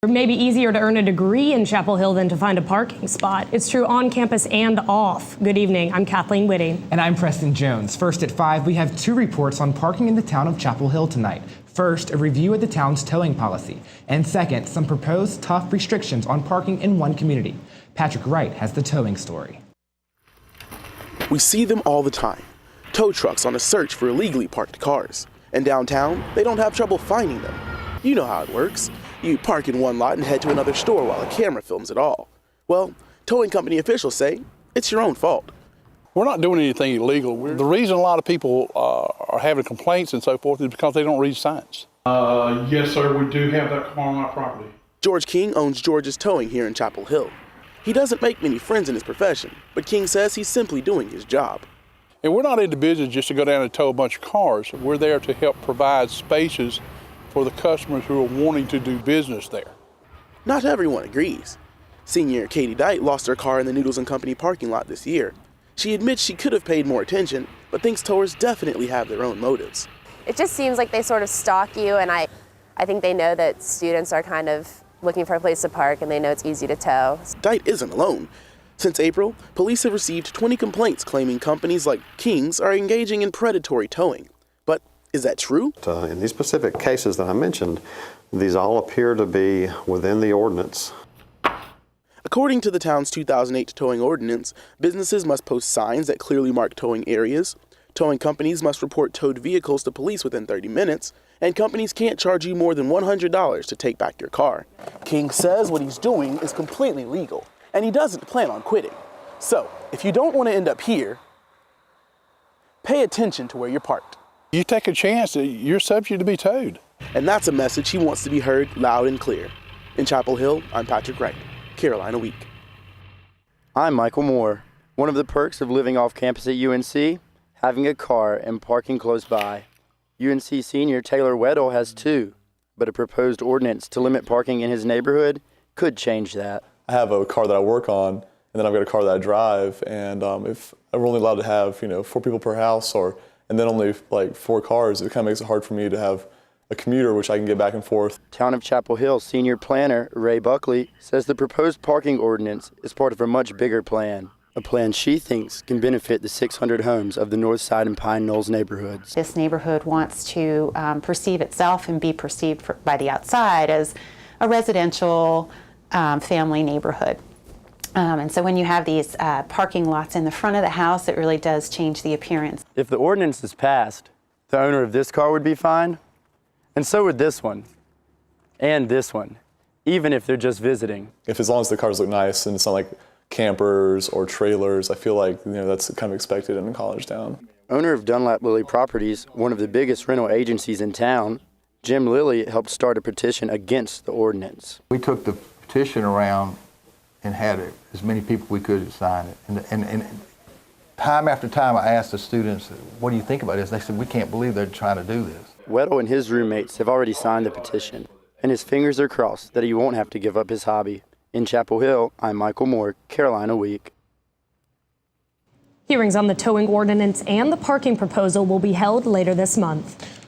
Maybe easier to earn a degree in Chapel Hill than to find a parking spot. It's true on campus and off. Good evening, I'm Kathleen Whitting. And I'm Preston Jones. First at 5, we have 2 reports on parking in the town of Chapel Hill tonight. First, a review of the town's towing policy. And second, some proposed tough restrictions on parking in one community. Patrick Wright has the towing story. We see them all the time. Tow trucks on a search for illegally parked cars. And downtown, they don't have trouble finding them. You know how it works. You park in one lot and head to another store while a camera films it all. Well, towing company officials say it's your own fault. We're not doing anything illegal. The reason a lot of people are having complaints and so forth is because they don't read signs. Yes, sir, we do have that car on our property. George King owns George's Towing here in Chapel Hill. He doesn't make many friends in his profession, but King says he's simply doing his job. And we're not in the business just to go down and tow a bunch of cars. We're there to help provide spaces for the customers who are wanting to do business there. Not everyone agrees. Senior Katie Dyke lost her car in the Noodles & Company parking lot this year. She admits she could have paid more attention, but thinks towers definitely have their own motives. It just seems like they sort of stalk you, and I think they know that students are kind of looking for a place to park and they know it's easy to tow. Dyke isn't alone. Since April, police have received 20 complaints claiming companies like King's are engaging in predatory towing. But is that true? In these specific cases that I mentioned, these all appear to be within the ordinance. According to the town's 2008 towing ordinance, businesses must post signs that clearly mark towing areas, towing companies must report towed vehicles to police within 30 minutes, and companies can't charge you more than $100 to take back your car. King says what he's doing is completely legal, and he doesn't plan on quitting. So, if you don't want to end up here, pay attention to where you're parked. You take a chance, you're subject to be towed. And that's a message he wants to be heard loud and clear. In Chapel Hill, I'm Patrick Wright, Carolina Week. I'm Michael Moore. One of the perks of living off campus at UNC, having a car and parking close by. UNC senior Taylor Weddle has 2, but a proposed ordinance to limit parking in his neighborhood could change that. I have a car that I work on, and then I've got a car that I drive, and if we're only allowed to have 4 people per house, and then only like 4 cars, it kind of makes it hard for me to have a commuter which I can get back and forth. Town of Chapel Hill senior planner Ray Buckley says the proposed parking ordinance is part of a much bigger plan, a plan she thinks can benefit the 600 homes of the North Side and Pine Knolls neighborhoods. This neighborhood wants to perceive itself and be perceived by the outside as a residential family neighborhood. And so when you have these parking lots in the front of the house, it really does change the appearance. If the ordinance is passed, the owner of this car would be fined, and so would this one, and this one, even if they're just visiting. If as long as the cars look nice and it's not like campers or trailers, I feel like that's kind of expected in a college town. Owner of Dunlap Lilly Properties, one of the biggest rental agencies in town, Jim Lilly helped start a petition against the ordinance. We took the petition around and had as many people we could sign it. And time after time I asked the students, what do you think about this? They said, we can't believe they're trying to do this. Weddle and his roommates have already signed the petition, and his fingers are crossed that he won't have to give up his hobby. In Chapel Hill, I'm Michael Moore, Carolina Week. Hearings on the towing ordinance and the parking proposal will be held later this month.